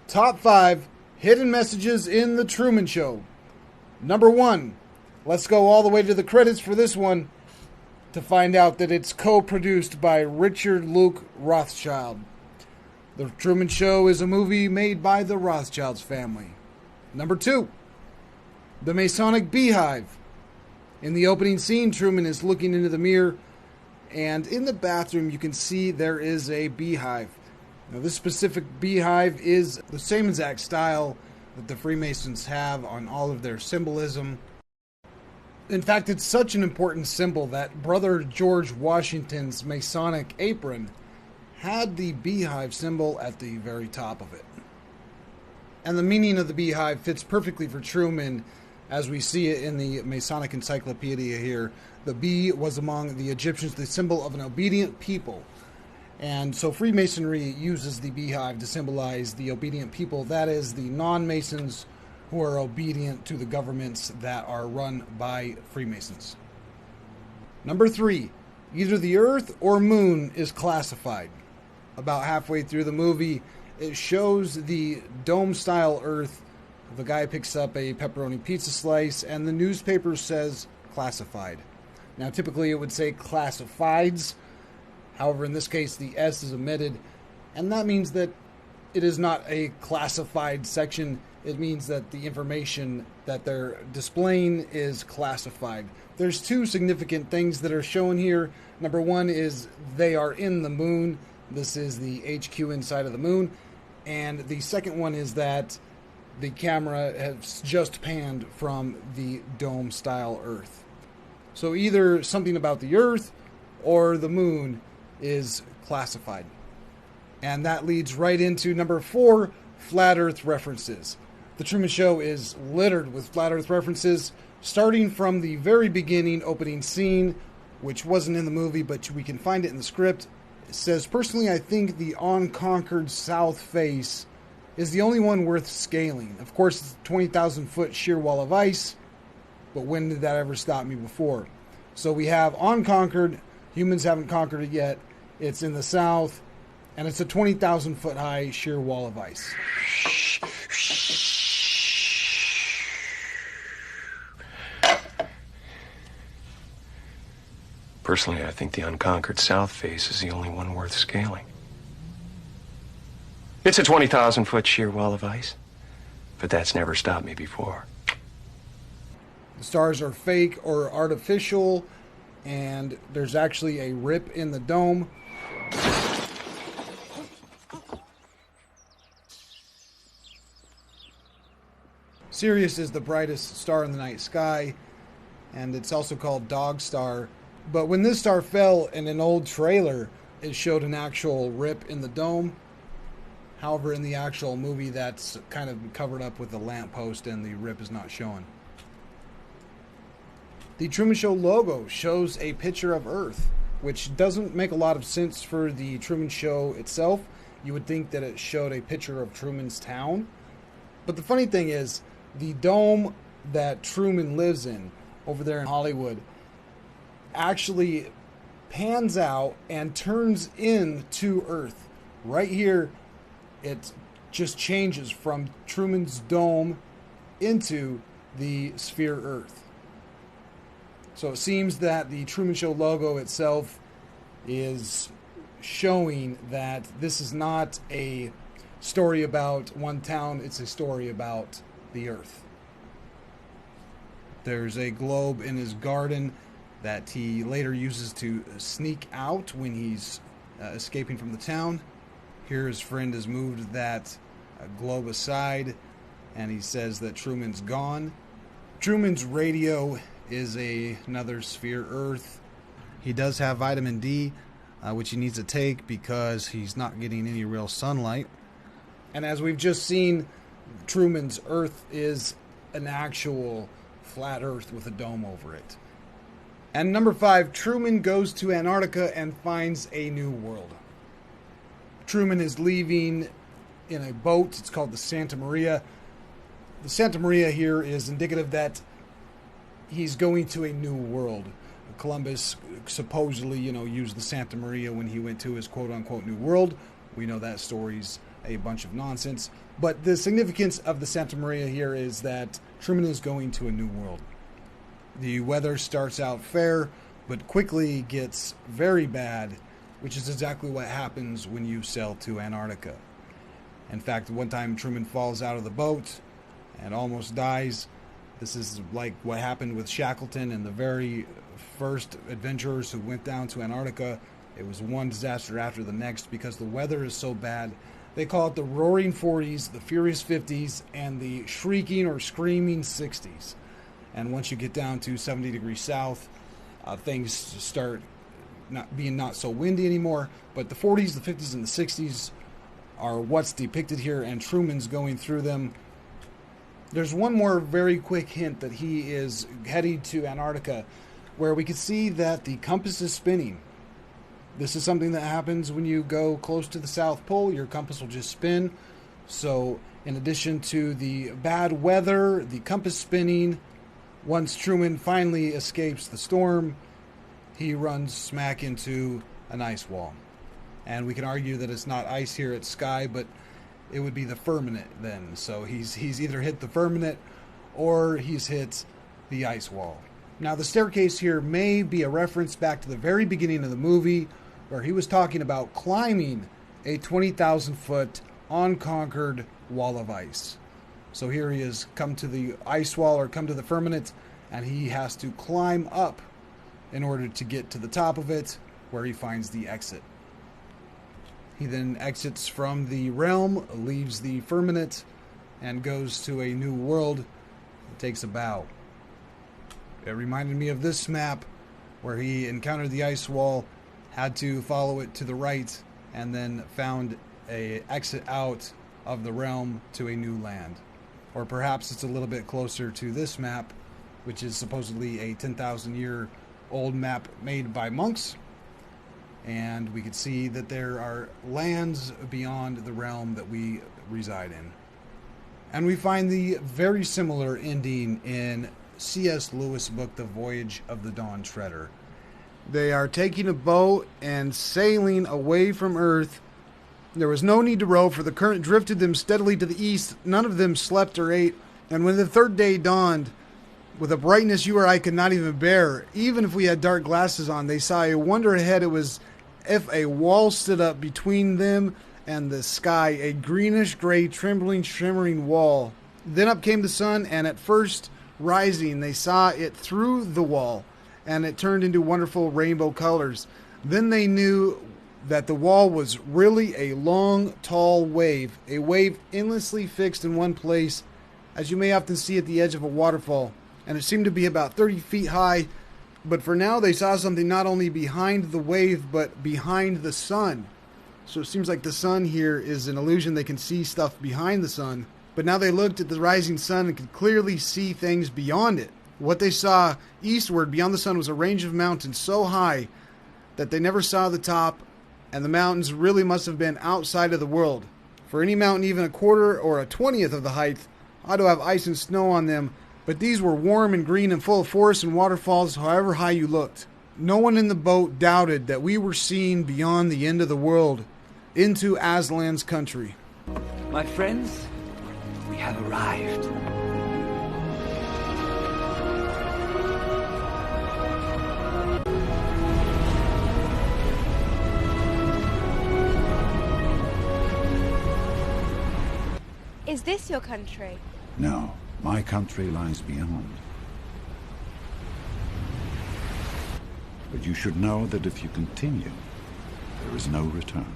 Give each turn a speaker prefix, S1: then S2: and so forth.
S1: Top 5 hidden messages in The Truman Show. Number 1. Let's go all the way to the credits for this one to find out that it's co-produced by Richard Luke Rothschild. The Truman Show is a movie made by the Rothschilds family. Number 2. The Masonic Beehive. In the opening scene, Truman is looking into the mirror, and in the bathroom you can see there is a beehive. Now, this specific beehive is the same exact style that the Freemasons have on all of their symbolism. In fact, it's such an important symbol that Brother George Washington's Masonic apron had the beehive symbol at the very top of it. And the meaning of the beehive fits perfectly for Truman as we see it in the Masonic Encyclopedia here. The bee was among the Egyptians the symbol of an obedient people. And so Freemasonry uses the beehive to symbolize the obedient people. That is, the non-Masons who are obedient to the governments that are run by Freemasons. Number 3. Either the Earth or Moon is classified. About halfway through the movie, it shows the dome-style Earth. The guy picks up a pepperoni pizza slice, and the newspaper says classified. Now, typically it would say classifieds. However, in this case, the S is omitted, and that means that it is not a classified section. It means that the information that they're displaying is classified. There's 2 significant things that are shown here. Number 1 is they are in the moon. This is the HQ inside of the moon. And the second one is that the camera has just panned from the dome-style Earth. So either something about the Earth or the moon is classified. And that leads right into number 4, flat Earth references. The Truman Show is littered with flat Earth references, starting from the very beginning opening scene, which wasn't in the movie, but we can find it in the script. It says, "Personally, I think the unconquered south face is the only one worth scaling. Of course, it's a 20,000-foot sheer wall of ice, but when did that ever stop me before?" So we have unconquered. Humans haven't conquered it yet. It's in the south, and it's a 20,000-foot high sheer wall of ice.
S2: Personally, I think the unconquered south face is the only one worth scaling. It's a 20,000-foot sheer wall of ice, but that's never stopped me before.
S1: The stars are fake or artificial, and there's actually a rip in the dome. Sirius is the brightest star in the night sky, and it's also called Dog Star. But when this star fell in an old trailer, it showed an actual rip in the dome. However, in the actual movie, that's kind of covered up with a lamppost and the rip is not shown. The Truman Show logo shows a picture of Earth, which doesn't make a lot of sense for the Truman Show itself. You would think that it showed a picture of Truman's town. But the funny thing is, the dome that Truman lives in over there in Hollywood actually pans out and turns into Earth. Right here, it just changes from Truman's dome into the sphere Earth. So it seems that the Truman Show logo itself is showing that this is not a story about one town, it's a story about the Earth. There's a globe in his garden that he later uses to sneak out when he's escaping from the town. Here his friend has moved that globe aside, and he says that Truman's gone. Truman's radio is another sphere Earth. He does have vitamin D, which he needs to take because he's not getting any real sunlight. And as we've just seen, Truman's Earth is an actual flat Earth with a dome over it. And number 5, Truman goes to Antarctica and finds a new world. Truman is leaving in a boat. It's called the Santa Maria. The Santa Maria here is indicative that he's going to a new world. Columbus supposedly, used the Santa Maria when he went to his quote-unquote new world. We know that story's a bunch of nonsense. But the significance of the Santa Maria here is that Truman is going to a new world. The weather starts out fair, but quickly gets very bad, which is exactly what happens when you sail to Antarctica. In fact, one time Truman falls out of the boat and almost dies. This is like what happened with Shackleton and the very first adventurers who went down to Antarctica. It was one disaster after the next because the weather is so bad. They call it the Roaring 40s, the Furious 50s, and the Shrieking or Screaming 60s. And once you get down to 70 degrees south, things start not so windy anymore. But the 40s, the 50s, and the 60s are what's depicted here, and Truman's going through them. There's one more very quick hint that he is heading to Antarctica, where we can see that the compass is spinning. This is something that happens when you go close to the South Pole. Your compass will just spin. So in addition to the bad weather, the compass spinning, once Truman finally escapes the storm, he runs smack into an ice wall. And we can argue that it's not ice here, it's sky, but it would be the firmament then. So he's either hit the firmament or he's hit the ice wall. Now the staircase here may be a reference back to the very beginning of the movie, where he was talking about climbing a 20,000 foot unconquered wall of ice. So here he is, come to the ice wall or come to the firmament, and he has to climb up in order to get to the top of it, where he finds the exit. He then exits from the realm, leaves the firmament, and goes to a new world. It takes a bow. It reminded me of this map, where he encountered the ice wall, had to follow it to the right, and then found an exit out of the realm to a new land. Or perhaps it's a little bit closer to this map, which is supposedly a 10,000-year-old map made by monks. And we can see that there are lands beyond the realm that we reside in. And we find the very similar ending in C.S. Lewis' book, The Voyage of the Dawn Treader. They are taking a boat and sailing away from Earth. There was no need to row, for the current drifted them steadily to the east. None of them slept or ate. And when the third day dawned, with a brightness you or I could not even bear, even if we had dark glasses on, they saw a wonder ahead. It was if a wall stood up between them and the sky, a greenish-gray, trembling, shimmering wall. Then up came the sun, and at first rising, they saw it through the wall, and it turned into wonderful rainbow colors. Then they knew that the wall was really a long, tall wave, a wave endlessly fixed in one place, as you may often see at the edge of a waterfall, and it seemed to be about 30 feet high. But for now, they saw something not only behind the wave, but behind the sun. So it seems like the sun here is an illusion. They can see stuff behind the sun. But now they looked at the rising sun and could clearly see things beyond it. What they saw eastward beyond the sun was a range of mountains so high that they never saw the top, and the mountains really must have been outside of the world. For any mountain even a quarter or a 20th of the height ought to have ice and snow on them, but these were warm and green and full of forests and waterfalls however high you looked. No one in the boat doubted that we were seeing beyond the end of the world, into Aslan's country.
S3: My friends, we have arrived.
S4: Is this your country?
S5: No, my country lies beyond. But you should know that if you continue, there is no return.